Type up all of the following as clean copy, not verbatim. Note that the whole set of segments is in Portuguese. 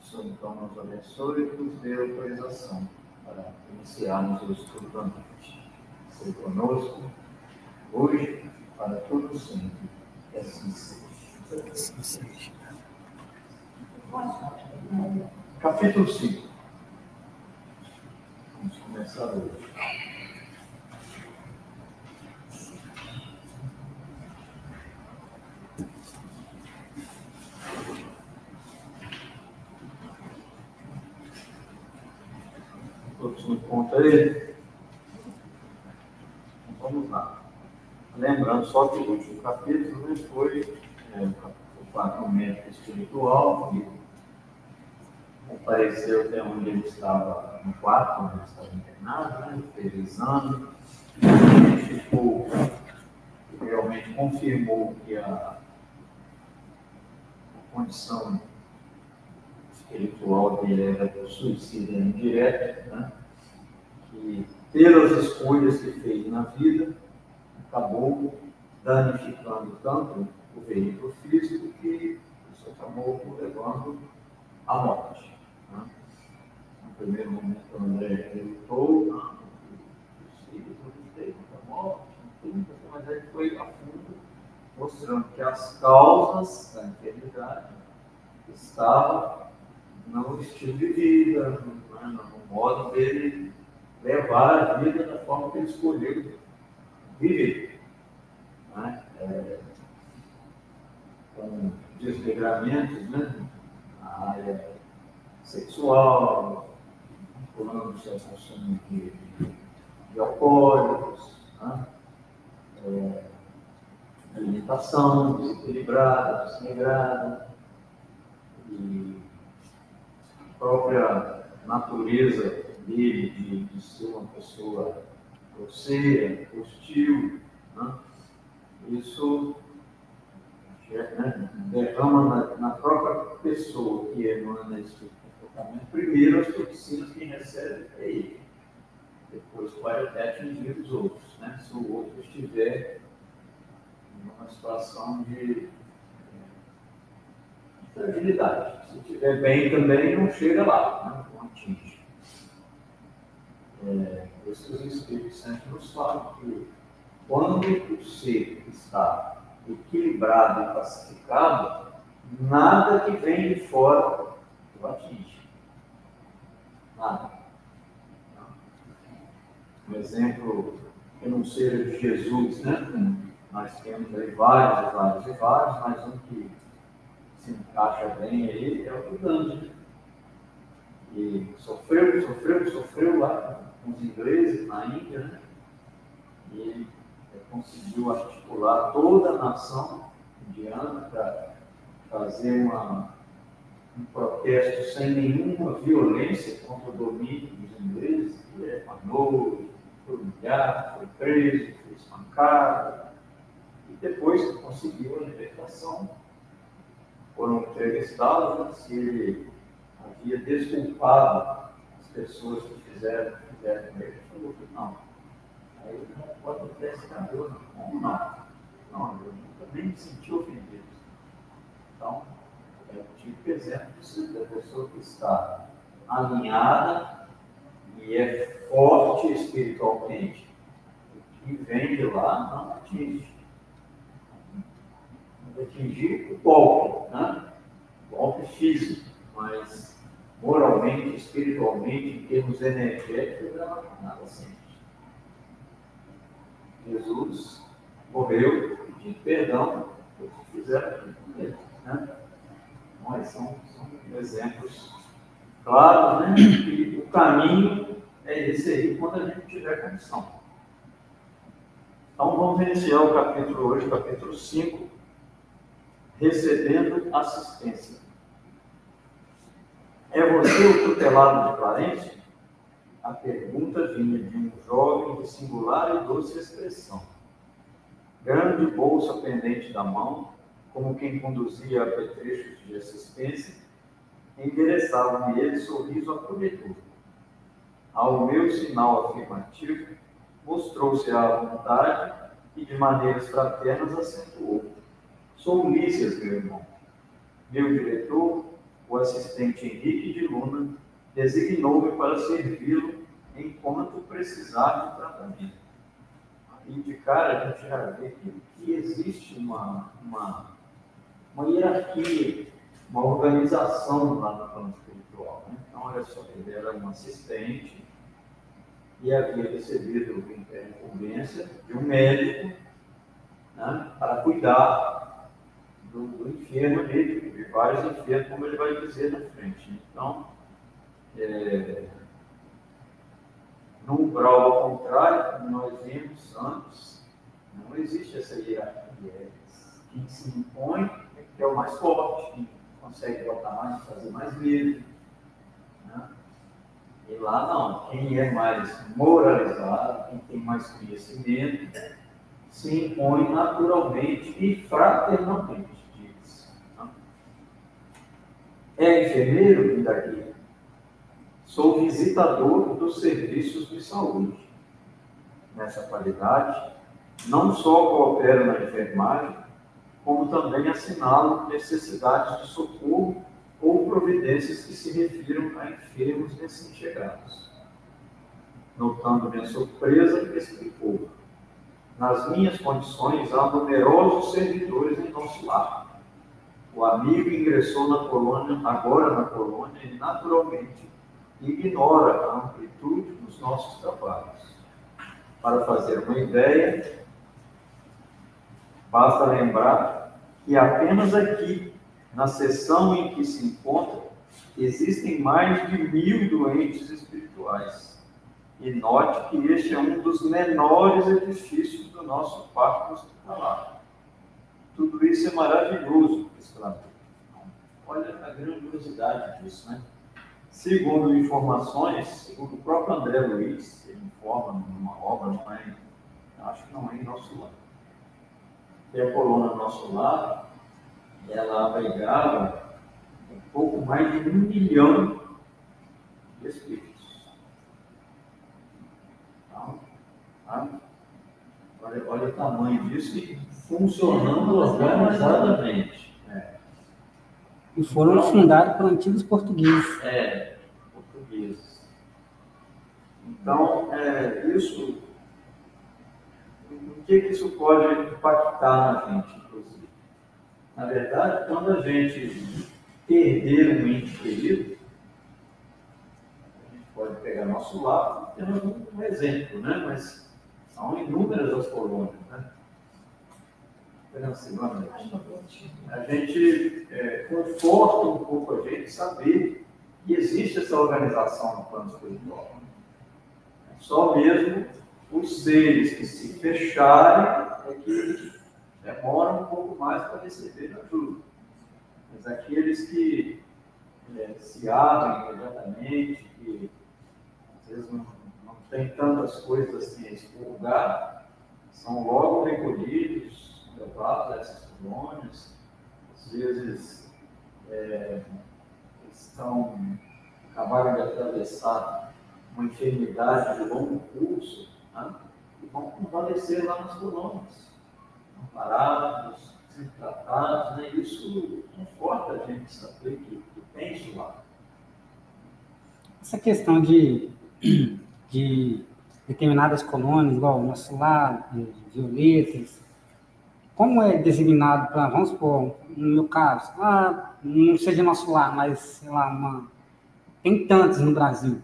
Senhor, então, nos abençoe e nos dê autorização para iniciarmos o estudo da noite. Seja conosco, hoje, para todo sempre. Que assim seja. Capítulo 5. Vamos começar hoje. Todos me contam aí? Então, vamos lá. Lembrando só que o último capítulo foi o momento espiritual, que apareceu até onde ele estava no quarto, onde ele estava internado, fez o exame, realmente confirmou que a condição espiritual dele era suicida indireto, né? Que pelas escolhas que fez na vida, acabou danificando tanto o veículo físico que isso acabou levando à morte. Né? No primeiro momento, o André evitou, os filhos teve a morte, mas aí foi a fundo, mostrando que as causas da enfermidade estavam no estilo de vida, no modo dele levar a vida da forma que ele escolheu viver. Né? Com desregramentos, né? Na área sexual, vinculando o seu consumo de alcoólicos, né? Alimentação desequilibrada, desregrada, e a própria natureza dele de ser uma pessoa grosseira, hostil, né? Isso derrama na própria pessoa que emana esse comportamento. Primeiro, as toxinas que recebe é ele. Depois vai até atingir os outros, né? Se o outro estiver em uma situação de fragilidade. Se estiver bem também, não chega lá, né? Não atinge. Por isso que os espíritos sempre nos falam que quando o ser está equilibrado e pacificado, nada que vem de fora o atinge. Nada. Um exemplo que não seja de Jesus, né? Nós temos aí vários, mas um que se encaixa bem aí é o do Gandhi. E sofreu lá com os ingleses na Índia, né? E conseguiu articular toda a nação indiana para fazer um protesto sem nenhuma violência contra o domínio dos ingleses. Ele apanou, foi humilhado, foi preso, foi espancado, e depois que conseguiu a libertação, foram entrevistados se ele havia desculpado as pessoas que fizeram com ele. Ele falou que não. Aí ele não pode ter esse cabelo, não. Como não? Não, eu nunca nem me senti ofendido. Então, é o tipo exemplo da pessoa que está alinhada e é forte espiritualmente. O que vem de lá não atinge. Não atingir o golpe, né? O golpe físico, mas moralmente, espiritualmente, em termos energéticos, ela nada sente. Jesus morreu pedindo perdão por que fizeram aquilo com ele. Né? Mas são exemplos claros, né? Que o caminho é esse aí quando a gente tiver condição. Então vamos iniciar o capítulo hoje, capítulo 5, recebendo assistência. É você o tutelado de Clarence? A pergunta vinha de um jovem de singular e doce expressão. Grande bolsa pendente da mão, como quem conduzia apetrechos de assistência, endereçava-me ele sorriso acolhedor. Ao meu sinal afirmativo, mostrou-se à vontade e de maneiras fraternas acentuou. Sou Lícias, meu irmão. Meu diretor, o assistente Henrique de Luna designou-me para servi-lo enquanto precisar de tratamento. E de cara a gente já vê que existe uma hierarquia, uma organização lá no plano espiritual. Né? Então, olha só, ele era um assistente e havia recebido a incumbência de um médico, né, para cuidar do enfermo dele, de vários enfermos, como ele vai dizer na frente. Então, no umbral ao contrário, como nós vimos antes, não existe essa hierarquia. Quem se impõe é que é o mais forte, quem consegue botar mais, fazer mais medo. Né? E lá não, quem é mais moralizado, quem tem mais conhecimento, se impõe naturalmente e fraternalmente, diz. É enfermeiro? Vim daqui. Sou visitador dos serviços de saúde. Nessa qualidade, não só coopero na enfermagem, como também assinalo necessidades de socorro ou providências que se refiram a enfermos recém-chegados. Notando minha surpresa, explicou: nas minhas condições há numerosos servidores em nosso lar. O amigo ingressou na colônia, agora na colônia, e naturalmente ignora a amplitude dos nossos trabalhos. Para fazer uma ideia, basta lembrar que apenas aqui, na seção em que se encontra, existem mais de 1.000 doentes espirituais. E note que este é um dos menores edifícios do nosso parque hospitalar. Tudo isso é maravilhoso, exclamou. Olha a grandiosidade disso, né? Segundo informações, segundo o próprio André Luiz, ele informa numa obra, não é, acho que não é em Nosso Lar. E a colônia Nosso Lar, ela abrigava um pouco mais de 1 milhão de espíritos. Então, olha o tamanho disso e funcionando organizadamente. E foram fundados por antigos portugueses. Portugueses. Então, isso, o que isso pode impactar na gente, inclusive? Na verdade, quando a gente perder um ente querido, a gente pode pegar nosso lar, temos um exemplo, né? Mas são inúmeras as colônias, né? A gente conforta um pouco a gente saber que existe essa organização no plano espiritual. Só mesmo os seres que se fecharem é que demoram um pouco mais para receber ajuda. Mas aqueles que se abrem imediatamente, que às vezes não tem tantas coisas assim a expurgar, são logo recolhidos, levados a essas colônias. Às vezes acabaram de atravessar uma enfermidade de longo curso, né? E vão convalescer lá nas colônias, amparados, sendo tratados, né? Isso conforta a gente saber que tem isso lá. Essa questão de determinadas colônias, igual o Nosso Lar, Violetas, como é designado para, vamos supor, no meu caso, não seja Nosso Lar, mas, sei lá, tem tantos no Brasil.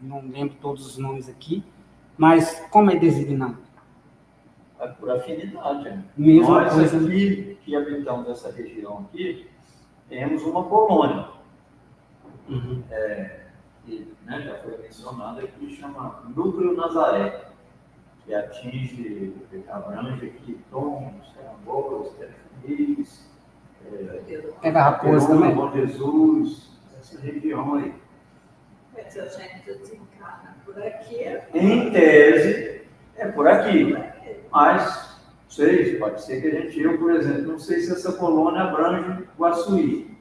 Não lembro todos os nomes aqui, mas como é designado? É por afinidade. Né? Mesma Nós coisa aqui, que habitamos essa região aqui, temos uma colônia. Que, né, já foi mencionado aqui, chama Núcleo Nazaré, que abrange aqui Tombos, Carambolas, Terefeliz, Pega Raposa também. Bom Jesus, essa região aí. Mas a gente desencarna por aqui. Em tese, é por aqui. Mas, não sei, pode ser que eu, por exemplo, não sei se essa colônia abrange Guaçuí.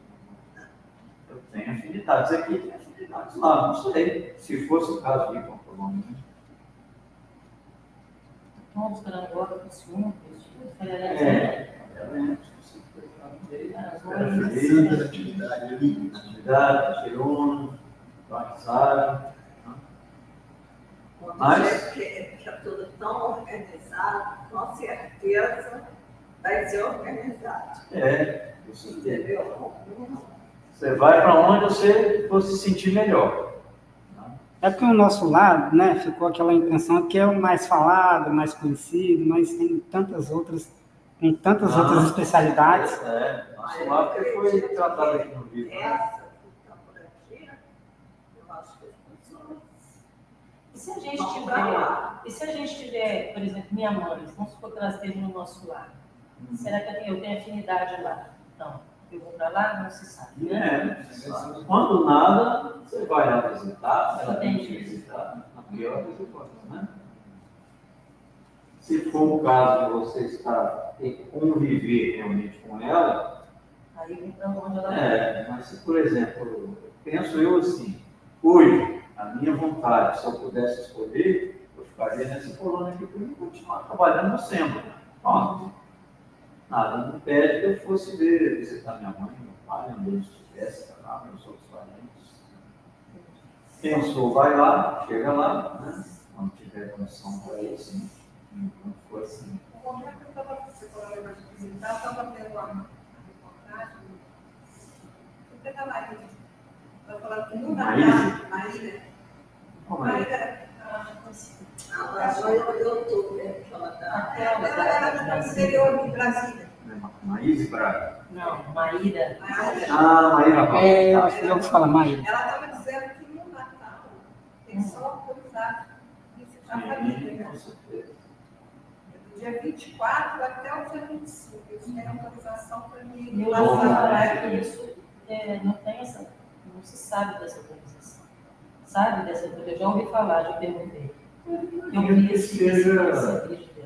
Eu tenho afinidades aqui, tenho afinidades lá, não sei. Se fosse o caso de ir com a colônia. Vamos para agora com os fundos. Era feliz, atividade, tirona, batizado. Mas que é tudo tão organizado, com certeza vai ser organizado. Você entendeu? Você vai para onde você for se sentir melhor. É porque o nosso lado, né, ficou aquela impressão que é o mais falado, mais conhecido, mas tem tantas outras, outras especialidades. Nosso lado que foi tratado aqui no livro. Essa que está por aqui, eu acho que as pessoas. E se a gente tiver, por exemplo, minha mãe, vamos supor que ela esteja no nosso lar, será que eu tenho afinidade lá? Não. Eu vou para lá, não se sabe. Né? Quando nada, você vai lá visitar, ela tem que visitar, na pior das hipóteses, né? Se for o caso de você estar e conviver realmente com ela, aí vem para onde ela mas se, por exemplo, penso eu assim, hoje, a minha vontade, se eu pudesse escolher, eu ficaria nessa colônia aqui para continuar trabalhando sempre. Pronto. Nada me impede que eu fosse visitar minha mãe, meu pai, onde eles estivessem, lá, meus outros parentes. Pensou, vai lá, chega lá, né? Quando tiver condição para isso, sim. Não foi assim. Como é que eu estava visitar, estava vendo uma reportagem, você está lá, estava falando que no Natal, Maíra. Eu estou vendo que ela está. Ela era do interior de Brasília. Maísa Braga. Não, Maíra. Maíra. Eu acho que eu falo Maíra. Ela estava dizendo que no Natal tem só autorizado visitar a família, né? Do dia 24 até o dia 25. Eles têm autorização para mim. Eu vou falar que isso não tem essa, não se sabe dessa autorização. Sabe dessa autorização? Eu já ouvi falar, já perguntei. Eu vi esse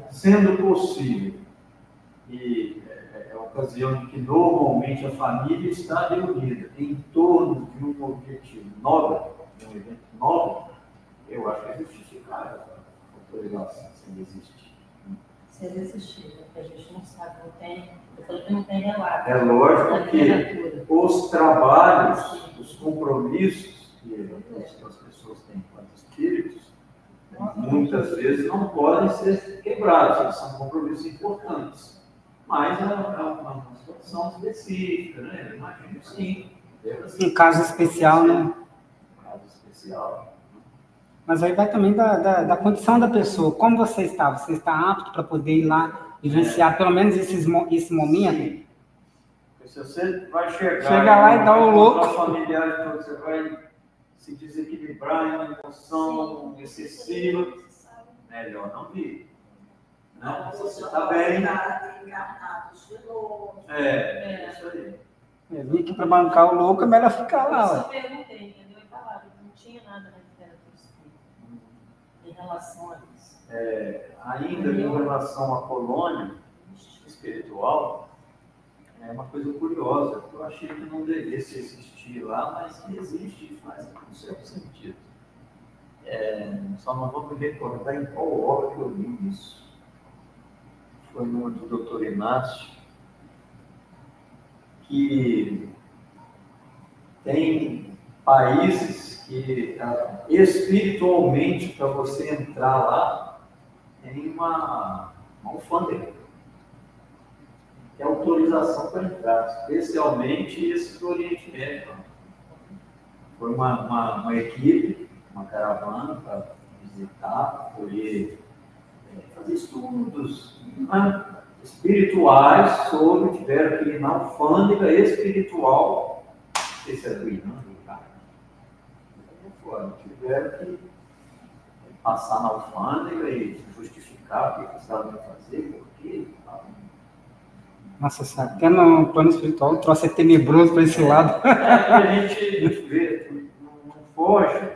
sendo possível, e é a ocasião em que normalmente a família está reunida em torno de um objetivo nobre, de um evento nobre, eu acho que é justificável a autorização, se ele existe. Se ele existir, porque a gente não sabe, não tem, eu falei que não tem relato. É lógico que os trabalhos, os compromissos que as pessoas têm com os espíritos, muitas vezes não podem ser quebrados, eles são compromissos importantes. Mas é uma situação específica, né? Eu imagino que sim. Um caso especial, né? Um caso especial. Mas aí vai também da condição da pessoa. Como você está? Você está apto para poder ir lá vivenciar pelo menos esse momento? Sim. Se você vai chega lá e dá o louco. Familiar, então você vai se desequilibrar em uma emoção excessiva, melhor não vir. Não, você está bem. Encarnados de novo. Isso aí. Eu vim aqui para bancar o louco, é melhor ficar lá. Eu perguntei, entendeu? E falaram que não tinha nada na literatura espírita em relação a isso. Ainda com relação à colônia espiritual, é uma coisa curiosa, que eu achei que não devesse existir lá, mas que existe e faz um certo sentido. Só não vou me recordar em qual obra que eu li isso. Foi no do Dr. Inácio, que tem países que espiritualmente, para você entrar lá, tem uma alfândega. Que é autorização para entrar, especialmente esse do Oriente Médio. Foi uma equipe, uma caravana para visitar, poder fazer estudos espirituais sobre, tiveram que ir na alfândega espiritual, não sei se é do Irã, tiveram que passar na alfândega e justificar o que eles estavam a fazer, por quê. Nossa, sabe, até no plano espiritual o troço é tenebroso para esse lado. A gente vê, não foge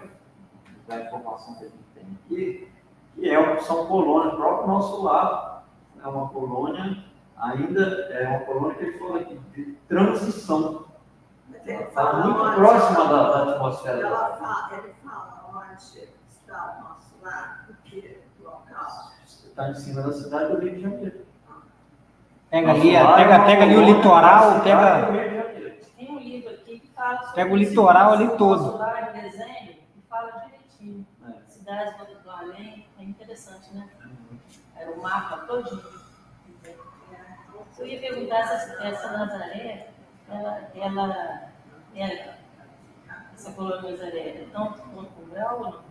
da informação que a gente tem aqui, que são colônias, o próprio nosso lado é uma colônia, ainda é uma colônia que ele fala aqui, de transição. Está muito próxima da atmosfera. Ele fala onde está o nosso lado, que local. Está em cima da cidade do Rio de Janeiro. Pega ali o litoral, Tem um livro aqui que fala sobre pega o litoral ali todo. Nosso Lar, um desenho, que fala direitinho. Cidades do além, é interessante, né? Era o mapa todinho. Eu ia perguntar se essa Nazaré, essa colônia Nazaré, é tão umbral ou não?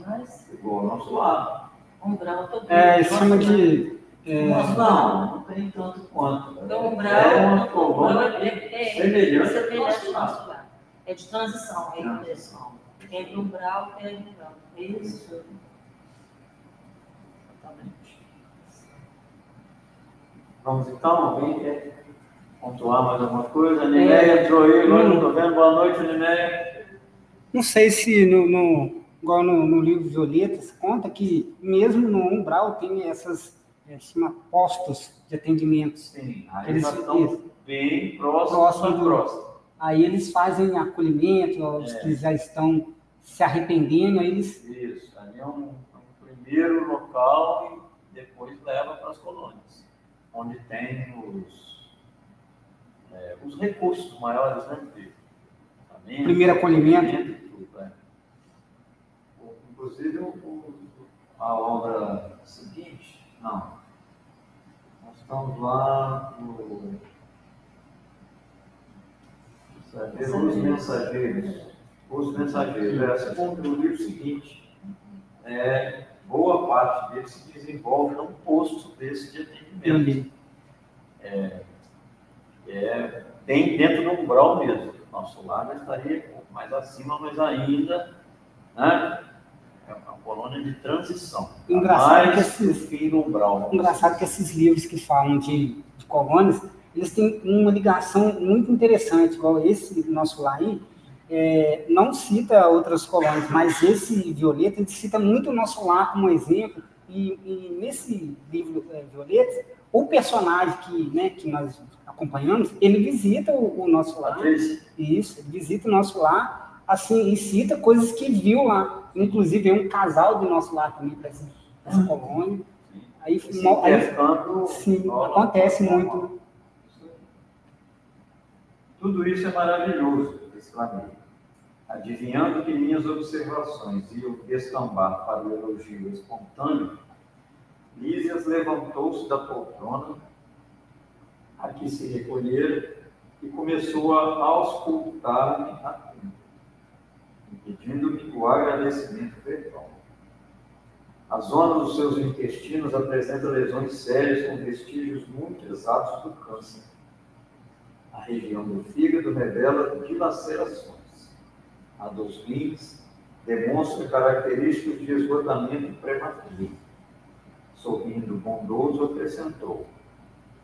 Mas, Igual ao nosso lado. umbral todo Em cima de... Não tem tanto quanto. Então, umbral É uma colônia semelhante ao nosso lado. nosso lar. É de transição, entre umbral e periumbral. É isso. Exatamente. Vamos então, alguém quer pontuar mais alguma coisa? A Nimeia entrou aí, agora não estou vendo. Boa noite, Nimeia. Não sei se igual no livro Violetas, conta que mesmo no umbral tem essas chama postos de atendimento. Sim, aí Eles nós estamos bem próximos da próxima. Aí eles fazem acolhimento aos que já estão se arrependendo, aí eles... Isso, ali é um primeiro local e depois leva para as colônias, onde tem os recursos maiores, né? Primeiro acolhimento. E tudo, Inclusive, a obra seguinte, não. Nós estamos lá no... Os Mensageiros. Segundo o livro seguinte, boa parte deles se desenvolve num posto desse de atendimento. Bem dentro do umbral mesmo. Nosso lar estaria um pouco mais acima, mas ainda, né, é uma colônia de transição. Engraçado que esses livros que falam de colônias, eles têm uma ligação muito interessante, igual esse nosso lar aí, não cita outras colônias, mas esse Violeta, ele cita muito o nosso lar como exemplo, e nesse livro Violeta, o personagem que nós acompanhamos, ele visita o nosso lar, isso, ele visita o nosso ar, assim, e cita coisas que viu lá, inclusive é um casal do nosso lar também para essa colônia, aí sim, acontece muito. Tudo isso é maravilhoso, exclamei. Adivinhando que minhas observações iam descambar para o elogio espontâneo, Lísias levantou-se da poltrona a que se recolhera e começou a auscultar-me atento, impedindo-me o agradecimento verbal. A zona dos seus intestinos apresenta lesões sérias com vestígios muito exatos do câncer. A região do fígado revela dilacerações. A dos rins demonstra características de esgotamento prematuro. Sorrindo bondoso, acrescentou: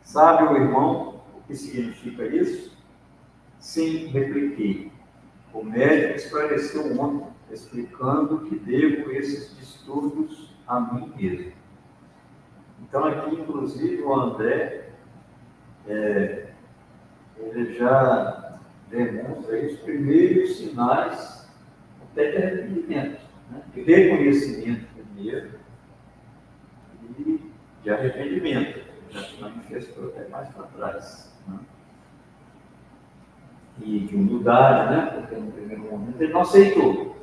sabe o irmão o que significa isso? Sim, repliquei. O médico esclareceu ontem, explicando que devo esses distúrbios a mim mesmo. Então, aqui, inclusive, o André, ele já demonstra os primeiros sinais até de arrependimento, né? De reconhecimento primeiro e de arrependimento, já se manifestou até mais para trás, né? E de humildade, né? Porque no primeiro momento ele não aceitou.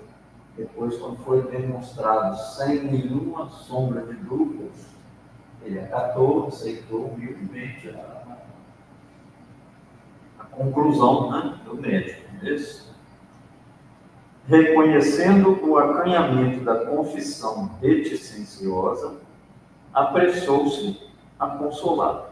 Depois, quando foi demonstrado sem nenhuma sombra de dúvida, ele acatou, aceitou humildemente a conclusão, né, do médico. Isso. Reconhecendo o acanhamento da confissão reticenciosa, apressou-se a consolar.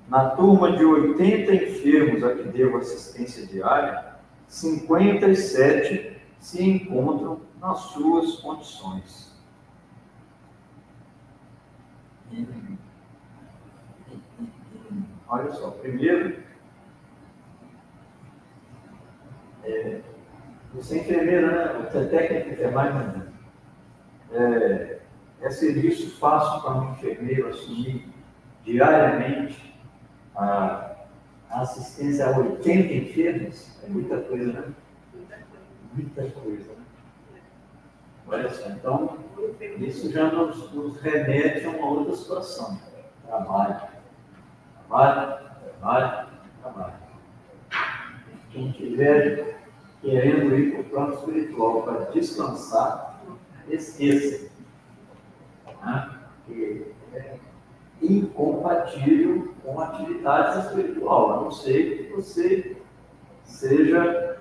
Na turma de 80 enfermos a que devo assistência diária, 57 se encontram nas suas condições. Olha só, primeiro, você é enfermeira, né? Você é técnica de enfermagem, é serviço fácil para um enfermeiro assumir diariamente a assistência a 80 enfermos? É muita coisa, né? Muita coisa, né? Olha só, então, isso já nos remete a uma outra situação. Trabalho. trabalho. Quem estiver querendo ir para o plano espiritual para descansar, esqueça. Né? Que é incompatível com a atividade espiritual, a não ser que você esteja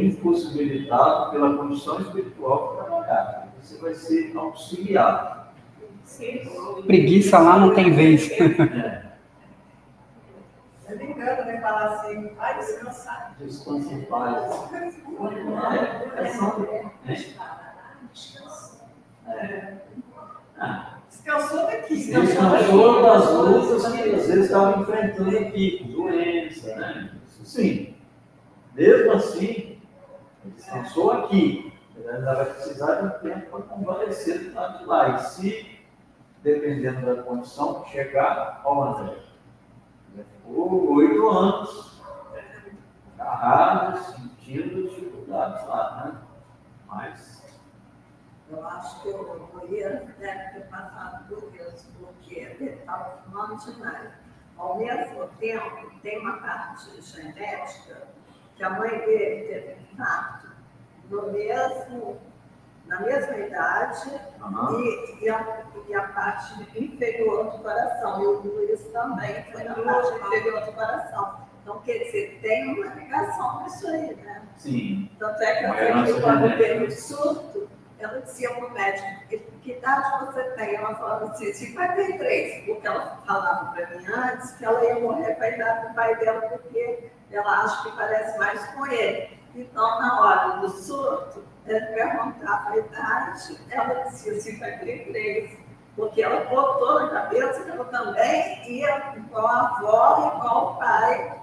impossibilitado pela condição espiritual para trabalhar. Você vai ser auxiliado. Preguiça lá não tem vez. É ligando, né? Falar assim, vai descansar. Descanse em paz. Descansou daqui. Descansou das lutas que às vezes estava enfrentando aqui, com doença, né? Sim. Mesmo assim, descansou aqui. Ele ainda vai precisar de um tempo para convalescer do lado de lá. E se, dependendo da condição, chegar ao André. Ficou 8 anos agarrado, sentindo dificuldades lá, né? Mas Eu acho que o Moreira deve ter passado por isso, porque ele estava fumando demais. Ao mesmo tempo, tem uma parte genética que a mãe dele teve infarto na mesma idade e a parte inferior do coração. E o Luiz também foi na parte inferior do coração. Então, quer dizer, tem uma ligação nisso aí, né? sim. Tanto é que eu sei quando teve o surto, ela dizia para o médico, que idade você tem? Ela falava assim, 53, porque ela falava para mim antes que ela ia morrer com a idade do pai dela, porque ela acha que parece mais com ele. Então, na hora do surto, ele perguntava a idade, ela dizia 53, porque ela botou na cabeça que ela também ia igual a avó e igual o pai,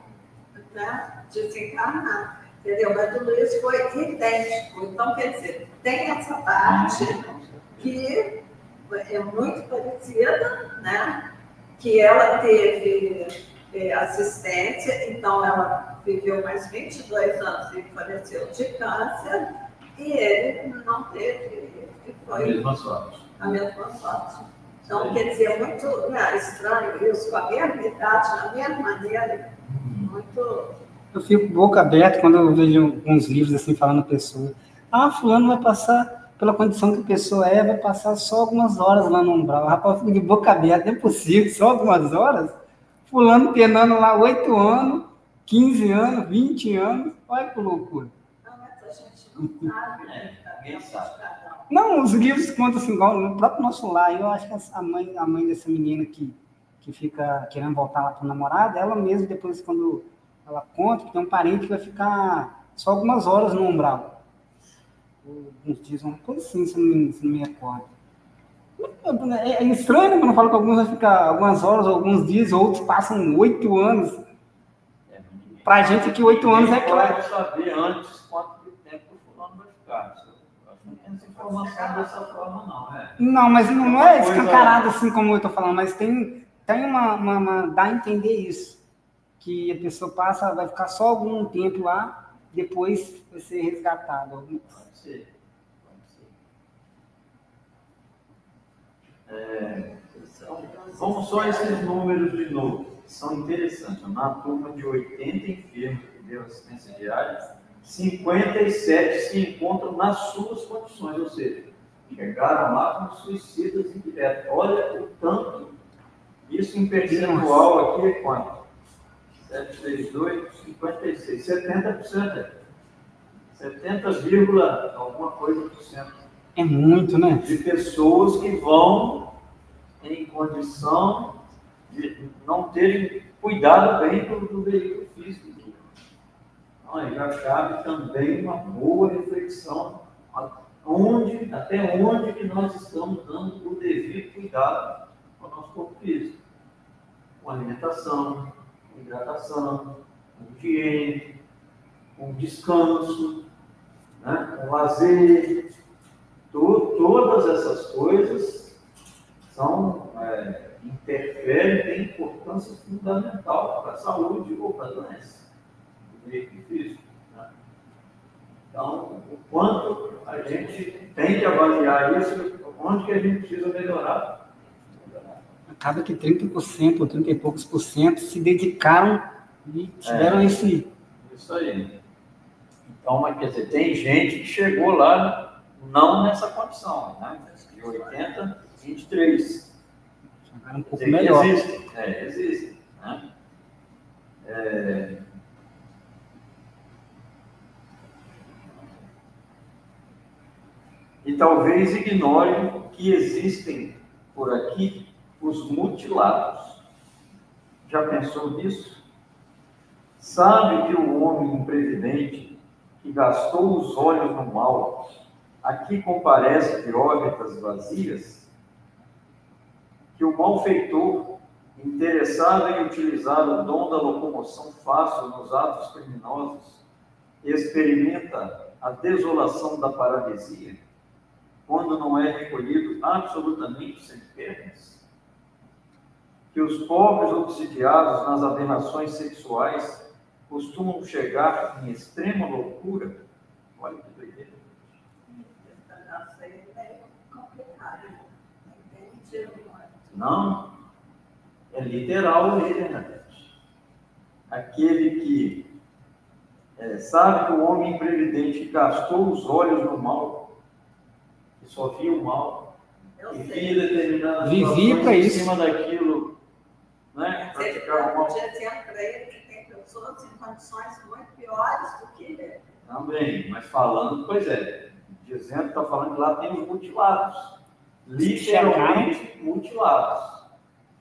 né, desencarnar. Entendeu? Mas o Luiz foi idêntico. Então, quer dizer, tem essa parte que é muito parecida, né? Que ela teve assistência, então ela viveu mais 22 anos e faleceu de câncer, e ele não teve, e foi a mesma sorte. Então, quer dizer, é muito estranho isso, com a mesma idade, na mesma maneira, muito... Eu fico boca aberta quando eu vejo uns livros assim falando a pessoa. Fulano vai passar, pela condição que a pessoa vai passar só algumas horas lá no umbral. Rapaz, eu fico de boca aberta, não é possível, só algumas horas? Fulano penando lá 8 anos, 15 anos, 20 anos, olha que loucura. Não, mas a gente não sabe, né? Ninguém sabe. Não, os livros contam assim, igual no próprio nosso lar. Eu acho que a mãe dessa menina que fica querendo voltar lá para o namorado, ela mesma, depois, quando ela conta que tem um parente que vai ficar só algumas horas no umbral. Uns dias, uma coisa assim, se não me recordo. É estranho quando eu falo que alguns vão ficar algumas horas, alguns dias, outros passam 8 anos. Pra gente que 8 anos é claro. Pode saber antes quanto tempo o fulano vai ficar. Não tem essa informação dessa forma, não. Não, mas não é escancarado assim como eu tô falando, mas tem dá a entender isso. Que a pessoa vai ficar só algum tempo lá, depois vai ser resgatado. Pode ser. Vamos só esses números de novo, que são interessantes. Na turma de 80 enfermos que deu assistência diária, 57 se encontram nas suas condições, ou seja, chegaram lá como suicidas indiretos. Olha o tanto, isso em percentual aqui é quanto? 762, 56, 70%. 70, alguma coisa por cento. É muito, né? De pessoas que vão em condição de não terem cuidado bem do veículo físico. Então, aí já cabe também uma boa reflexão até onde que nós estamos dando o devido cuidado ao nosso corpo físico. Com alimentação, com hidratação, com higiene, com descanso, né? Com lazer. Todas essas coisas interferem, têm importância fundamental para a saúde ou para a doença do veículo físico. Né? Então, o quanto a gente tem que avaliar isso, onde que a gente precisa melhorar. acaba que 30% ou 30 e poucos por cento se dedicaram e tiveram esse... Isso aí. Então, mas, quer dizer, tem gente que chegou lá não nessa condição, né? De 80, 23. Chegaram um pouco melhor. Existe. Né? E talvez ignore que existem por aqui os mutilados. Já pensou nisso? Sabe que o homem imprevidente que gastou os olhos no mal, aqui comparece de órbitas vazias? Que o malfeitor, interessado em utilizar o dom da locomoção fácil nos atos criminosos, experimenta a desolação da paralisia, quando não é recolhido absolutamente sem pernas? Que os pobres obsidiados nas aberrações sexuais costumam chegar em extrema loucura? Olha que doideira. Não, é literal ele, né? Aquele que sabe que o homem imprevidente gastou os olhos no mal, que só via o mal, e via determinadas situações em cima daquilo, né? Praticar o mal. Dizendo para ele que tem pessoas em condições muito piores do que ele. Também, mas falando, dizendo que está falando que lá tem os mutilados, literalmente mutilados.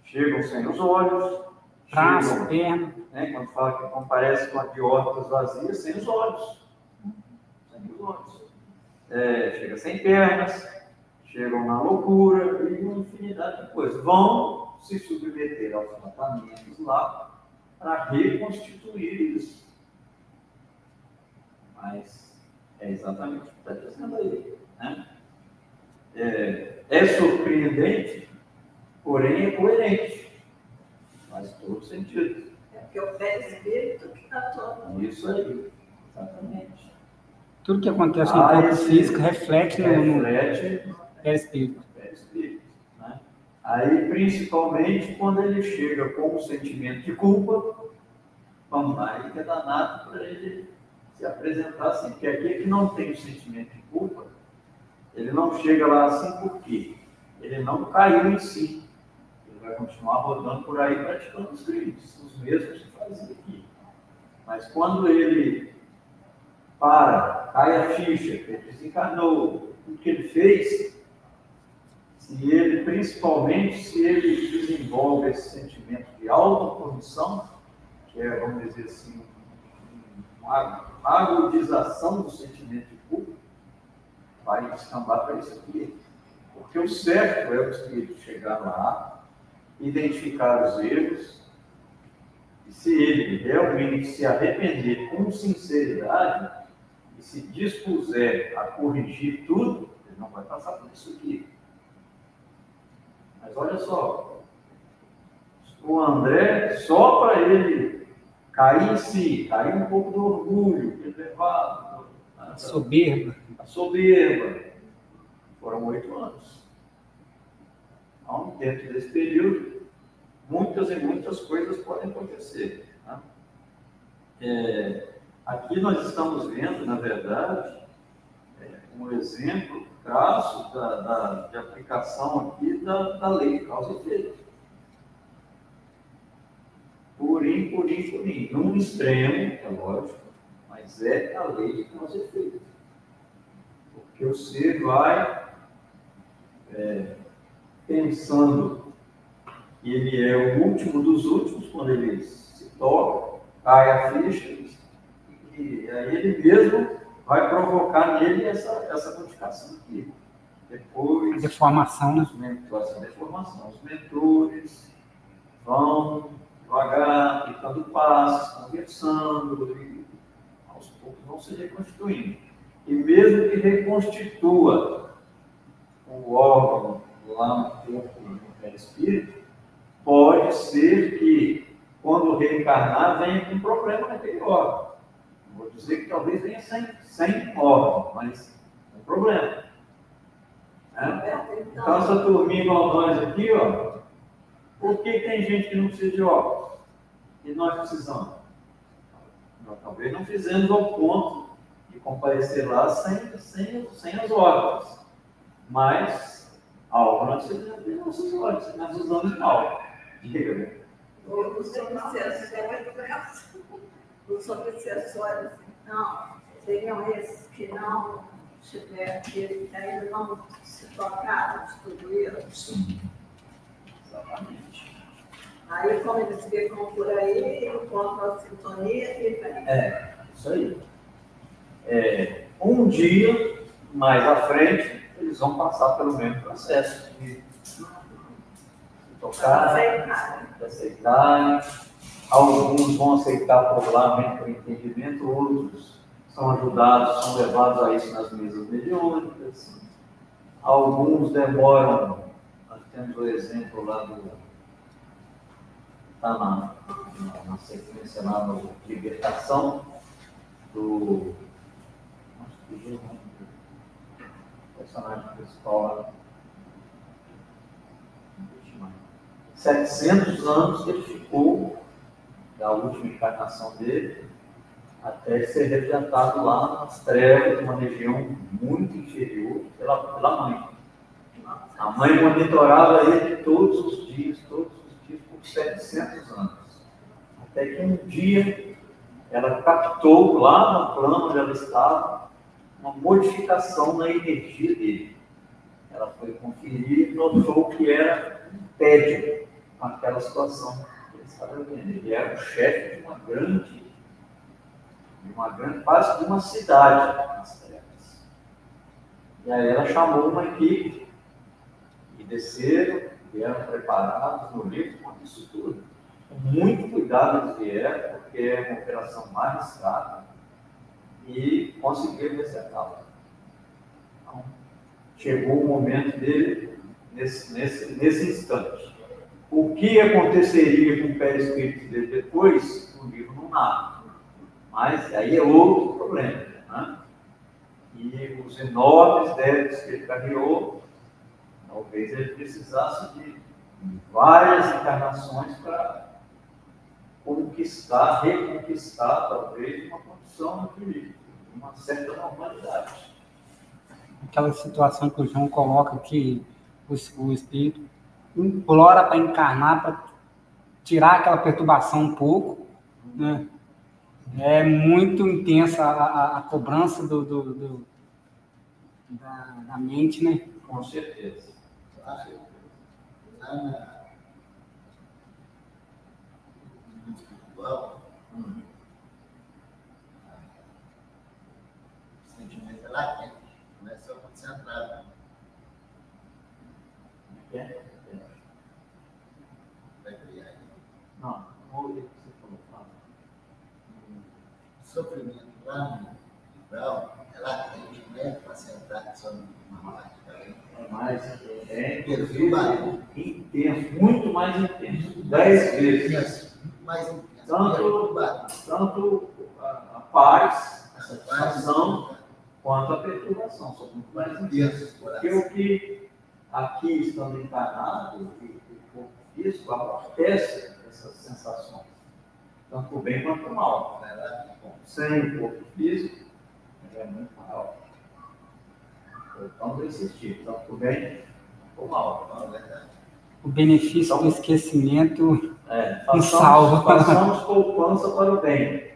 Chegam sem os olhos, braço, perna. Né, quando fala que comparece com a de órbitas vazias, sem os olhos. Sem os olhos. Chega sem pernas, chegam na loucura e uma infinidade de coisas. Vão se submeter aos tratamentos lá para reconstituir isso. Mas é exatamente o que está dizendo aí. Né? É surpreendente, porém é coerente. Faz todo sentido. É porque o perispírito que está todo. Isso aí, exatamente. Tudo que acontece no corpo físico reflete no perispírito. Né? Aí, principalmente, quando ele chega com o sentimento de culpa, vamos lá, aí que é danado para ele se apresentar assim. Porque aquele que não tem o sentimento de culpa, ele não chega lá assim por quê? Ele não caiu em si. Ele vai continuar rodando por aí praticando os crimes, os mesmos que fazia aqui. Mas quando ele cai a ficha, que ele desencarnou, tudo que ele fez, principalmente se ele desenvolve esse sentimento de autopunição, que é, vamos dizer assim, uma agudização do sentimento de culpa, vai descambar para isso aqui. Porque o certo é o espírito chegar lá, identificar os erros, e se ele realmente se arrepender com sinceridade, e se dispuser a corrigir tudo, ele não vai passar por isso aqui. Mas olha só, o André, só para ele cair em si, cair um pouco do orgulho, elevado, a soberba, foram 8 anos. Então, dentro desse período, muitas e muitas coisas podem acontecer. Né? Aqui nós estamos vendo, na verdade, um exemplo crasso de aplicação aqui da lei de causa e efeito. Purim. Num extremo, é lógico, mas é a lei de causa e efeito. Porque o ser vai pensando que ele é o último dos últimos, quando ele se toca, cai a ficha, e aí ele mesmo vai provocar nele essa modificação aqui. Depois, a deformação, né? Essa deformação. Os mentores vão devagar, aplicando passos, conversando, e aos poucos vão se reconstituindo. E mesmo que reconstitua o órgão lá no corpo, no perispírito, pode ser que, quando reencarnar, venha com problema naquele órgão. Vou dizer que talvez venha sem órgão, mas com problema. Então, essa turminha igual nós aqui, Por que tem gente que não precisa de óculos? E nós precisamos? Nós talvez não fizemos ao ponto de comparecer lá sem as óculos. Mas algo nós precisamos de nossos olhos, nós usamos mal. Diga, os obsessores, então, seriam esses que não tiveram, que ainda não se tocaram de tudo isso. Sim, exatamente. Aí, como eles ficam por aí, encontram a sintonia e vem. Isso aí. Um dia, mais à frente, eles vão passar pelo mesmo processo de tocar, de aceitarem. Alguns vão aceitar por lá, por entendimento, outros são ajudados, são levados a isso nas mesas mediúnicas. Alguns demoram, nós temos o exemplo lá está na sequência lá no Libertação, do personagem principal lá. 700 anos ele ficou, da última encarnação dele, até ser resgatado lá nas trevas, uma região muito inferior, pela mãe. A mãe monitorava ele todos os dias, por 700 anos. Até que um dia ela captou lá no plano onde ela estava uma modificação na energia dele. Ela foi conferir e notou que era um tédio com aquela situação que ele estava vivendo. Ele era o chefe de uma grande, quase de uma cidade nas trevas. E aí ela chamou uma equipe e desceram, vieram preparados no livro com isso tudo. Com muito cuidado eles vieram, porque é uma operação mais arriscada, e conseguiram resgatá-lo. Então, chegou o momento dele nesse instante. O que aconteceria com o perispírito dele depois, o livro não narra. Mas aí é outro problema. Né? E os enormes débitos que ele carregou, talvez ele precisasse de várias encarnações para reconquistar, talvez, uma condição de uma certa normalidade. Aquela situação que o João coloca que o espírito implora para encarnar, para tirar aquela perturbação um pouco, né? É muito intensa a cobrança da mente, né? Com certeza. O sentimento é latente, não é só concentrado. Vai criar. Não ouvi o que você falou. O sofrimento lá no grau é latente, não é concentrado só numa parte. Inclusive, intenso, muito mais intenso, 10 vezes. Mais intenso. Tanto a paz, a satisfação, quanto a perturbação, são muito mais intensas. Porque o que aqui estando encarnado, o corpo físico, amortece essas sensações, tanto para o bem quanto para o mal. Sem o corpo físico, é muito maior. Então, vou insistir, tanto para o bem quanto para o mal. O benefício do esquecimento salva. Façamos poupança para o bem.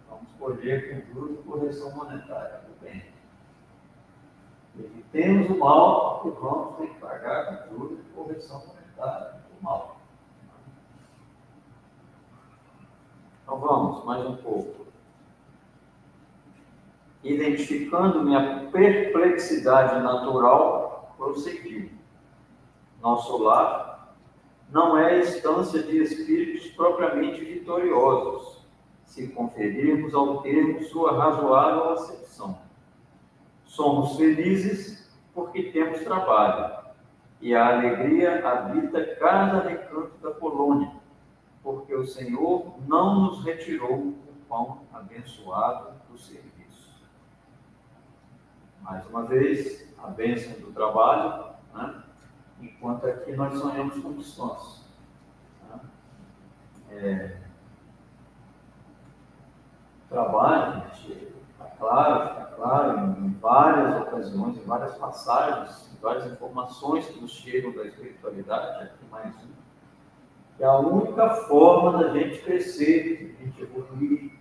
Vamos colher com juros e correção monetária do bem. Evitemos o mal, porque vamos ter que pagar com juros e correção monetária do mal. Então vamos, mais um pouco. Identificando minha perplexidade natural, prossegui. Nosso lar não é instância de espíritos propriamente vitoriosos, se conferirmos ao termo sua razoável acepção. Somos felizes porque temos trabalho, e a alegria habita cada recanto da colônia, porque o Senhor não nos retirou o pão abençoado do serviço. Mais uma vez, a bênção do trabalho, né? Enquanto aqui nós sonhamos com descanso. trabalho, fica claro em várias ocasiões, em várias passagens, em várias informações que nos chegam da espiritualidade, aqui mais um, que a única forma da gente crescer, da gente evoluir,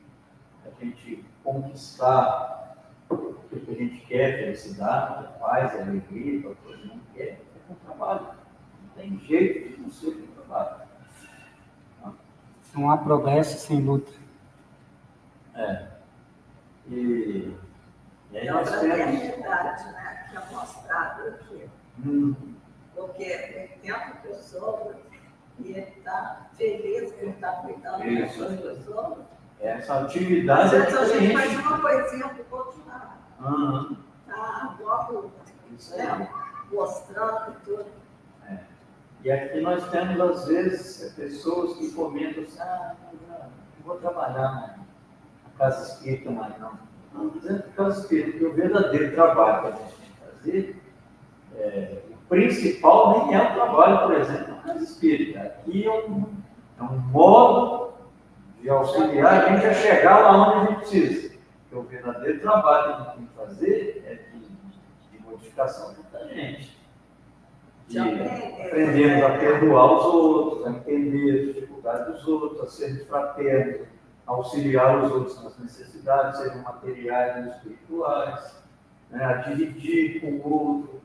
da gente conquistar o que a gente quer, felicidade, paz, alegria, o que a gente quer, é com trabalho. Não tem jeito de não ser com trabalho. Não há progresso sem luta. E aí É a nós temos... fraternidade, né, que é mostrado aqui. Porque tem 80 pessoas e ele está feliz que ele está cuidando das pessoas. Essa atividade Às vezes a gente faz uma coisinha para o outro lado. Tá logo mostrando tudo. E aqui nós temos, às vezes, pessoas que comentam assim, não vou trabalhar na casa espírita mais não. Não dizendo que casa espírita, porque o verdadeiro trabalho que a gente tem que fazer, o principal nem é o trabalho, por exemplo, na casa espírita. Aqui é um modo de auxiliar a gente a chegar lá onde a gente precisa. Porque o verdadeiro trabalho que a gente tem que fazer é de modificação da gente. De aprendermos a perdoar os outros, a entender as dificuldades dos outros, a sermos fraternos, a auxiliar os outros nas necessidades, sejam materiais ou espirituais, né? A dividir com o outro.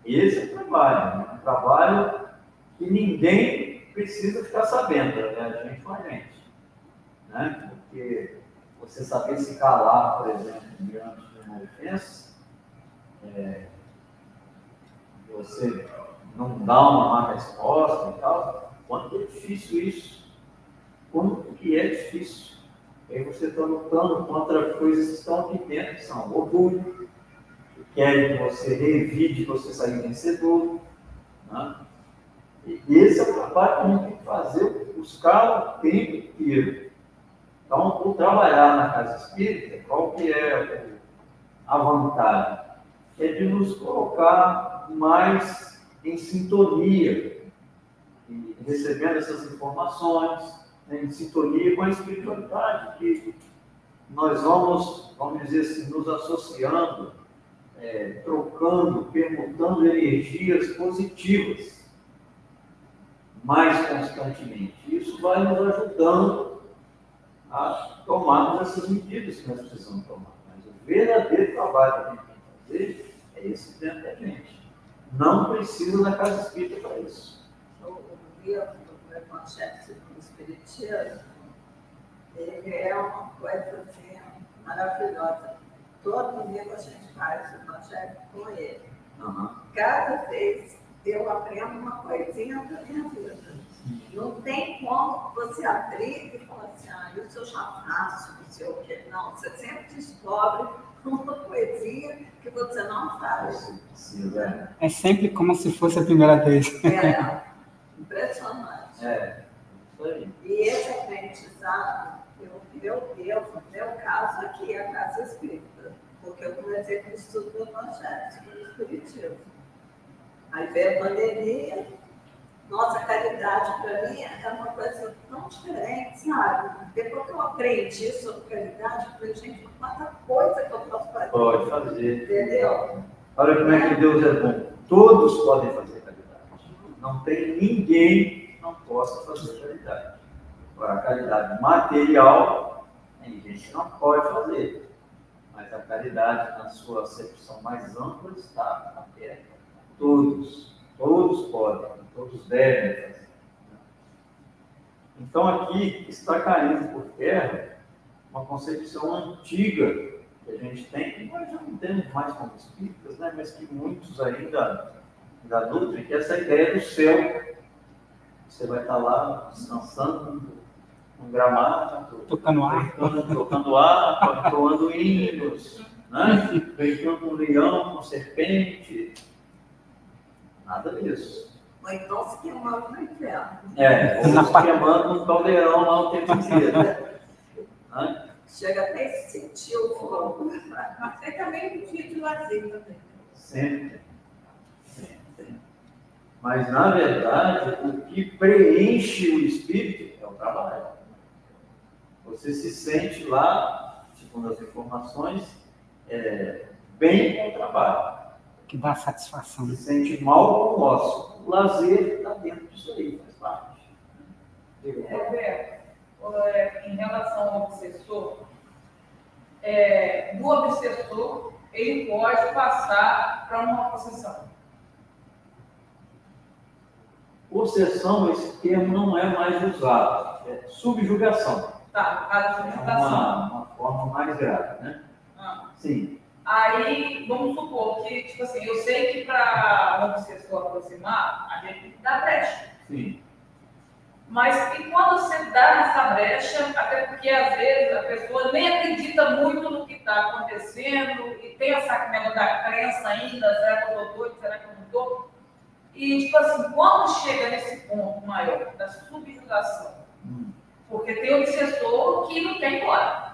Esse é o trabalho, né? Um trabalho que ninguém precisa ficar sabendo, né? A gente com a gente. Né? Porque você saber se calar, por exemplo, diante de uma ofensa, você não dá uma má resposta e tal, quanto é difícil isso? Quanto que é difícil? Aí você está lutando contra coisas que estão aqui dentro, que são orgulho, que querem que você revide, que você saia vencedor. Né? E esse é o trabalho que a gente tem que fazer, buscar o tempo inteiro. Então, por trabalhar na casa espírita, qual que é a vantagem? É de nos colocar mais em sintonia, recebendo essas informações, né, em sintonia com a espiritualidade, que nós vamos dizer assim, nos associando, trocando, permutando energias positivas mais constantemente. Isso vai nos ajudando a tomarmos essas medidas que nós precisamos tomar. Mas o verdadeiro trabalho que a gente tem que fazer é esse dentro da gente. Não precisa da casa espírita para isso. O livro do Evangelho segundo o Espiritismo, ele é uma coisa assim, maravilhosa. Todo domingo a gente faz o Evangelho com ele. Cada vez eu aprendo uma coisinha da minha vida. Não tem como você abrir e falar assim, isso eu já faço, não sei o quê. Não, você sempre descobre uma coisinha que você não faz. É sempre como se fosse a primeira vez. Impressionante. Isso aí. E esse aprendizado, no meu caso aqui, é a casa espírita, porque eu comecei com o estudo do Evangelho, segundo o Espiritismo. Aí veio a pandemia, nossa, a caridade para mim é uma coisa tão diferente, sabe? Depois que eu aprendi sobre caridade, eu falei, gente, quanta coisa que eu posso fazer. Pode fazer. Entendeu? Olha como é que Deus é bom. Todos podem fazer caridade. Não tem ninguém que não possa fazer caridade. Agora, a caridade material, tem gente que não pode fazer. Mas a caridade, na sua acepção mais ampla, está aberta. Todos podem, todos devem fazer. Então, aqui está caindo por terra uma concepção antiga que a gente tem, que nós já não temos mais como espíritas, né? Mas que muitos ainda nutrem, que é essa ideia do céu. Você vai estar lá descansando num gramado, Tocando ar, tocando hinos, né? Brincando com leão, com serpente. Nada disso. Ou então se queimando no inferno. Ou se queimando no caldeirão lá o tempo inteiro. Né? Chega até sentir o fogo. Mas é também um dia de lazer também. Sempre. Mas, na verdade, o que preenche o espírito é o trabalho. Você se sente lá, segundo as informações, bem com o trabalho. Que dá satisfação. Se sente mal com o ócio. O lazer está dentro disso aí, faz parte. Roberto, em relação ao obsessor, do obsessor, ele pode passar para uma possessão. Possessão, esse termo não é mais usado. É subjugação. Tá, no caso de É subjugação. uma forma mais grave, né? Sim. Aí, vamos supor que, tipo assim, eu sei que para um obsessor aproximar, a gente tem que dar brecha. Sim. Mas e quando você dá essa brecha, até porque às vezes a pessoa nem acredita muito no que está acontecendo e tem essa negócio da crença ainda, será que eu estou doido, será que eu não estou? E, tipo assim, quando chega nesse ponto maior da subjugação, porque tem obsessor que não quer ir embora.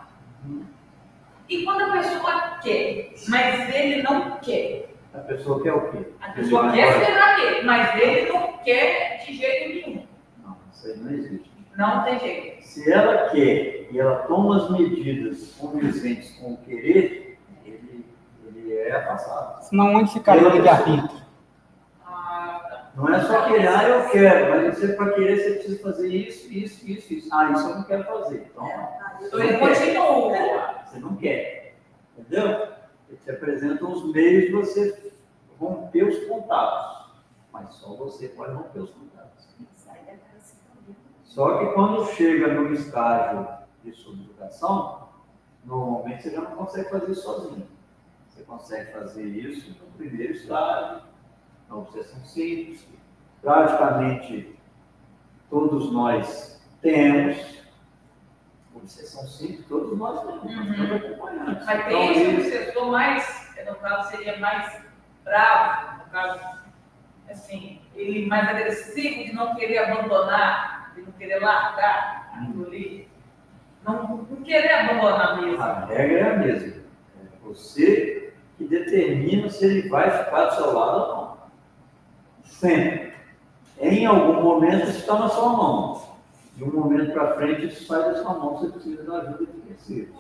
E quando a pessoa quer, mas ele não quer? A pessoa quer o quê? A pessoa quer esperar ele, mas ele não quer de jeito nenhum. Não, isso aí não existe. Não tem jeito. Se ela quer e ela toma as medidas condizentes com o querer, ele é afastado. Senão onde ficaria o livre-arbítrio? Não é só querer, eu quero, mas você para querer você precisa fazer isso. Isso eu não quero fazer. Então, Ele continua. você não quer. Entendeu? Ele te apresenta os meios de você romper os contatos. Mas só você pode romper os contatos. Só que quando chega no estágio de subjugação, normalmente você já não consegue fazer isso sozinho. Você consegue fazer isso no primeiro estágio, na obsessão simples. Praticamente todos nós temos obsessão simples, todos nós temos acompanhantes. Mas tem esse obsessor mais, no caso, seria mais bravo, no caso, assim, ele mais agressivo de não querer abandonar, de não querer largar aquilo ali. Não querer abandonar mesmo. A regra é a mesma. É você que determina se ele vai ficar do seu lado ou não. Sempre. Em algum momento isso está na sua mão. De um momento para frente isso sai da sua mão, você precisa da ajuda de terceiros.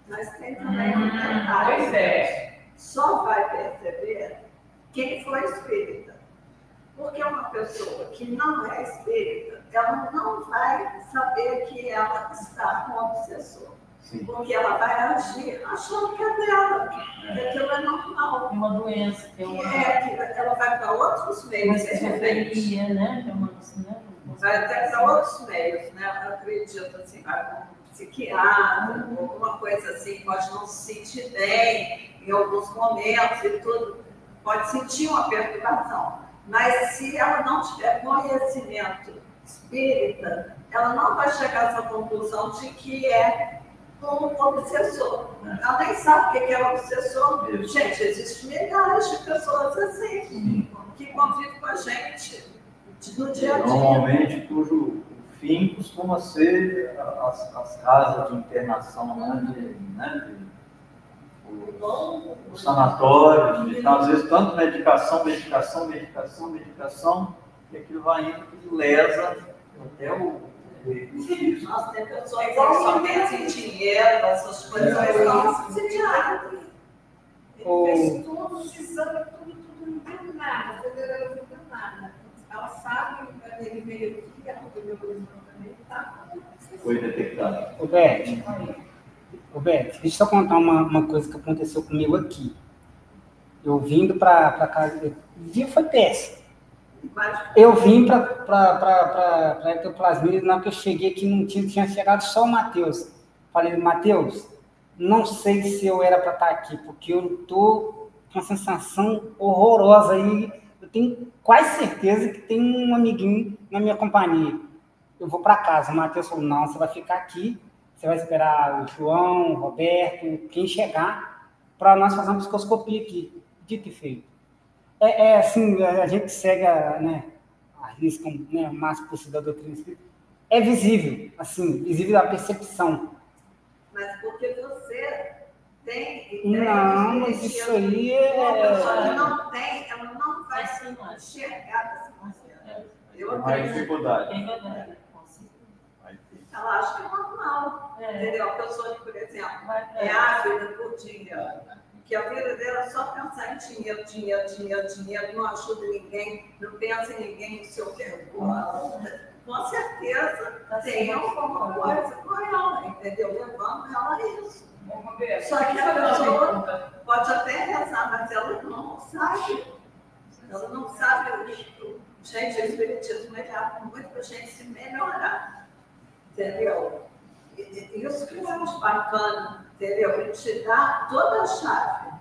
Mas tem também um detalhe. Pois é. Só vai perceber quem for espírita. Porque uma pessoa que não é espírita, ela não vai saber que ela está com o obsessor. Sim. Porque ela vai agir achando que é dela, que aquilo é normal. É uma doença, Que ela vai para outros meios, de repente. esquizofrenia, né? Vai até para outros meios, né? Eu acredito, assim, vai para um psiquiatra, alguma coisa assim, pode não se sentir bem em alguns momentos e tudo, pode sentir uma perturbação. Mas se ela não tiver conhecimento espírita, ela não vai chegar a essa conclusão de que é um obsessor. Ela nem sabe o que é obsessor. Gente, existem milhares de pessoas assim, que convivem com a gente no dia a dia. Normalmente, cujo fim costuma ser as casas de internação, os sanatórios, então, às vezes tanto medicação, e aquilo vai indo que lesa até o Nós temos pessoas que só pensam em dinheiro, essas coisas, mas não subsidiárias. Ele fez tudo, se exame, tudo, não deu nada, ela não deu nada. Ela sabe, ele veio aqui, ela deu também, tá? foi detectado. Roberto, deixa eu contar uma coisa que aconteceu comigo aqui. Eu vindo para casa, o dia foi péssimo. Eu vim para ectoplasmia, na hora que eu cheguei aqui não tinha chegado só o Matheus. Falei, Matheus, não sei se eu era para estar aqui, porque eu estou com uma sensação horrorosa aí. Eu tenho quase certeza que tem um amiguinho na minha companhia. Eu vou para casa. O Matheus falou, não, você vai ficar aqui, você vai esperar o João, o Roberto, quem chegar, para nós fazer uma psicoscopia aqui. Dito e feito. Assim, a gente segue, a risca, o máximo possível da doutrina espírita. É visível, assim, visível a percepção. Mas porque você tem... Não, mas isso aí Uma pessoa que não tem, ela não vai se enxergar dessa maneira. Tem mais dificuldade. Tem verdade. Vai ela acha que é normal, entendeu? A pessoa que, por exemplo, é ávida por dinheiro, que a vida dela é só pensar em dinheiro, dinheiro, dinheiro, dinheiro, não ajuda ninguém, não pensa em ninguém, não sei o quê. Com certeza tem alguma coisa com ela, entendeu? Levando ela a isso. Só que a pessoa pode até rezar, mas ela não sabe. Ela não sabe o gente, o espiritismo ele abre muito para a gente se melhorar, entendeu? Isso que eu acho bacana, entendeu? Ele te dá toda a chave,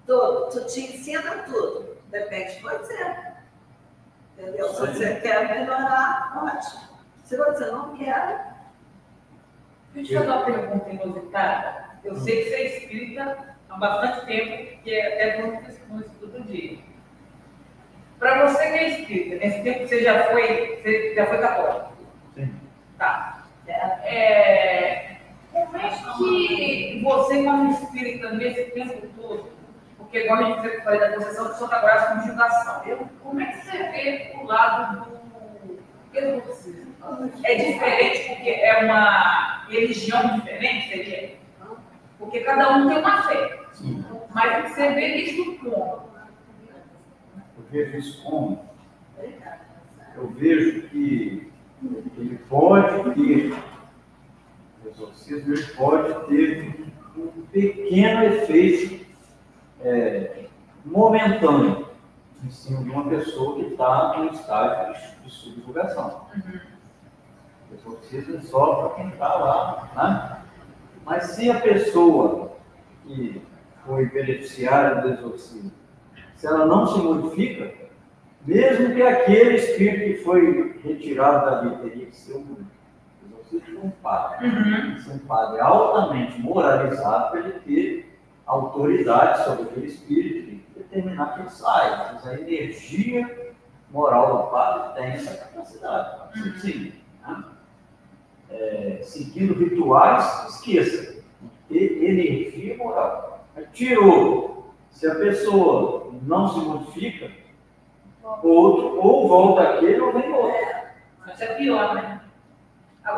tudo, tu te ensina tudo, depende de você, entendeu? Se você quer melhorar, ótimo. Se você não quer... Deixa eu fazer uma pergunta inusitada. Eu sei que você é espírita há bastante tempo, que é até no estudo do dia. Para você que é espírita, nesse tempo você já foi católico? Sim. Tá. Como é que você, como espírita, nesse tempo todo, porque igual a gente sempre falou da concessão, que o senhor trabalha com divulgação, como é que você vê o lado do exorcismo? É diferente porque é uma religião diferente, seria? Porque cada um tem uma fé. Sim. Mas você vê isso como? Eu vejo isso como? Eu vejo que ele pode ter, o exorcismo ele pode ter um pequeno efeito momentâneo em cima de uma pessoa que está em estágio de subjugação. O exorcismo é só para quem está lá, né? Mas se a pessoa que foi beneficiária do exorcismo, se ela não se modifica, mesmo que aquele espírito que foi retirado dali teria que ser um exorcismo de um padre. Se um padre altamente moralizado para ele ter autoridade sobre aquele espírito e determinar que ele saia. Mas a energia moral do padre tem essa capacidade. Sim, né? Seguindo rituais, esqueça. Ter energia moral. Tirou. Se a pessoa não se modifica, outro ou volta aquele ou vem outro. Isso é pior, né?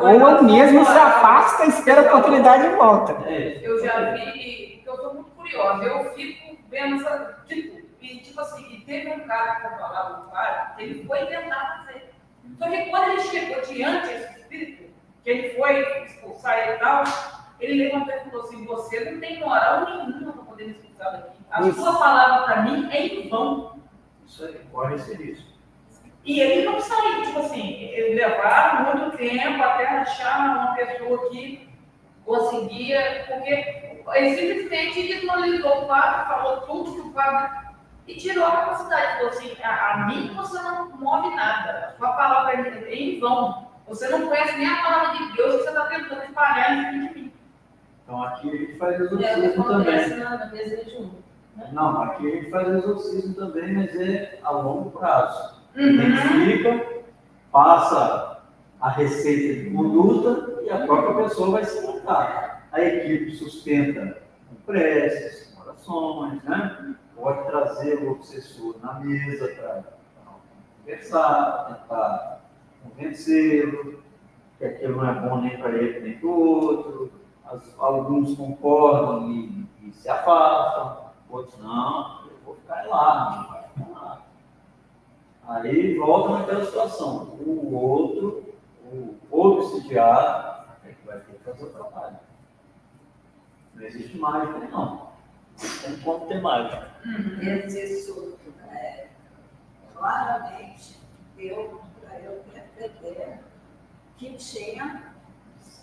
Ou mesmo se afasta, espera a oportunidade e volta. Eu já vi, eu estou muito curiosa, eu fico vendo essa. Tipo assim, e teve um cara que eu falava do pai, que ele foi tentar fazer. Só que quando ele chegou diante desse espírito, que ele foi expulsar ele e tal, ele levantou e falou assim: você não tem moral nenhuma para poder me expulsar daqui. A sua palavra para mim é em vão. Isso aí, pode ser isso. E ele não saiu, tipo assim, eles levaram muito tempo até achar uma pessoa que conseguia, porque ele simplesmente ignorizou o padre, falou tudo que o padre, e tirou a capacidade, falou assim: a mim você não move nada, a sua palavra é em vão, você não conhece nem a palavra de Deus que você está tentando espalhar em cima de mim. Então aqui a gente faz exorcismo também. Não, aqui a gente faz exorcismo também, mas é a longo prazo. Identifica, passa a receita de conduta e a própria pessoa vai se tratar. A equipe sustenta com preces, com orações, né? Pode trazer o obsessor na mesa para conversar, tentar convencê-lo que aquilo não é bom nem para ele nem para o outro. Alguns concordam e se afastam, outros não, eu vou ficar lá, não vai ficar lá. Aí volta naquela situação. O outro obsidiado é que vai ter que fazer o trabalho. Não existe mágica, não. Tem como ter mágica. Esse surto, claramente, deu para eu perceber que tinha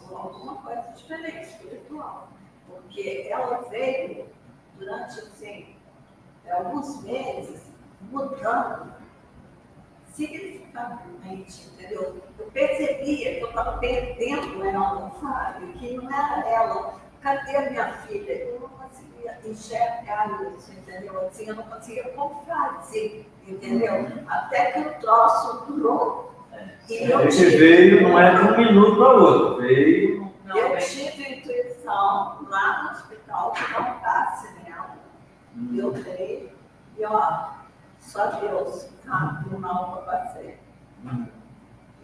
alguma coisa diferente, espiritual. Porque ela veio durante, assim, alguns meses, mudando significativamente, entendeu? Eu percebia que eu estava perdendo ela, sabe? Que não era ela. Cadê a minha filha? Eu não conseguia enxergar isso, entendeu? Assim, eu não conseguia compreender, entendeu? Até que o troço durou. E Você veio, não é de um minuto para o outro, veio. Eu tive intuição lá no hospital que não passe nela. Eu dei, e ó, só Deus sabe o mal que eu passei.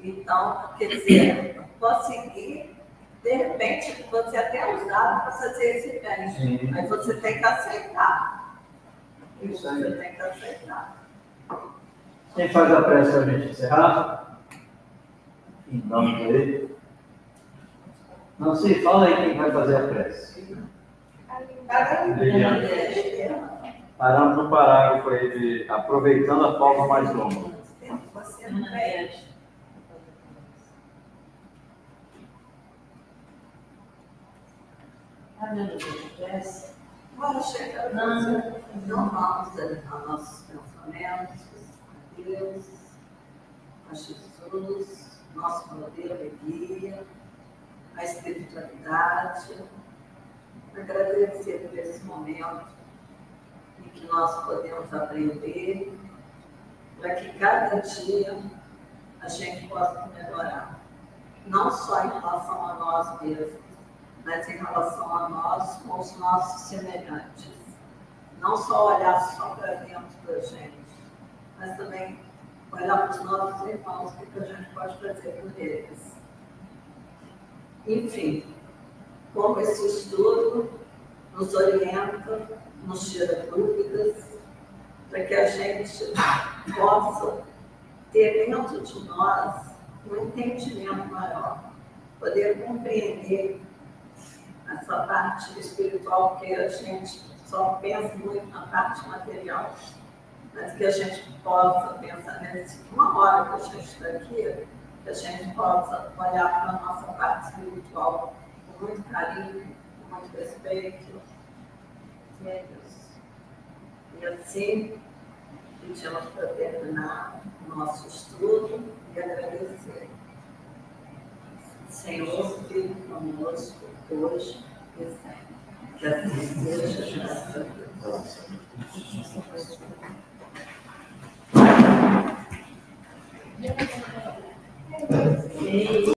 Então, quer dizer, conseguir, de repente, você até usar para fazer esse bem. Sim. Mas você tem que aceitar. Isso aí. Você tem que aceitar. Quem faz a prece para a gente encerrar? Em nome dele. Não sei, fala aí quem vai fazer a prece. Liliana. Paramos no parágrafo aí de aproveitando a pausa mais longa. Você não é. Vamos chegar não vamos aos nossos pensamentos, a Deus, a Jesus, nosso modelo e guia, a espiritualidade, agradecer por esse momento em que nós podemos aprender, para que cada dia a gente possa melhorar, não só em relação a nós mesmos, mas em relação a nós com os nossos semelhantes. Não só olhar só para dentro da gente, mas também olhar para os nossos irmãos, o que a gente pode fazer por eles. Enfim, como esse estudo nos orienta, nos tira dúvidas, para que a gente possa ter dentro de nós um entendimento maior, poder compreender essa parte espiritual, que a gente só pensa muito na parte material, mas que a gente possa pensar uma hora que a gente está aqui, que a gente possa olhar para a nossa parte espiritual com muito carinho, com muito respeito. E assim, pedimos para terminar o nosso estudo e agradecer. Senhor, fique conosco hoje e sempre. Que assim seja, graças a Deus.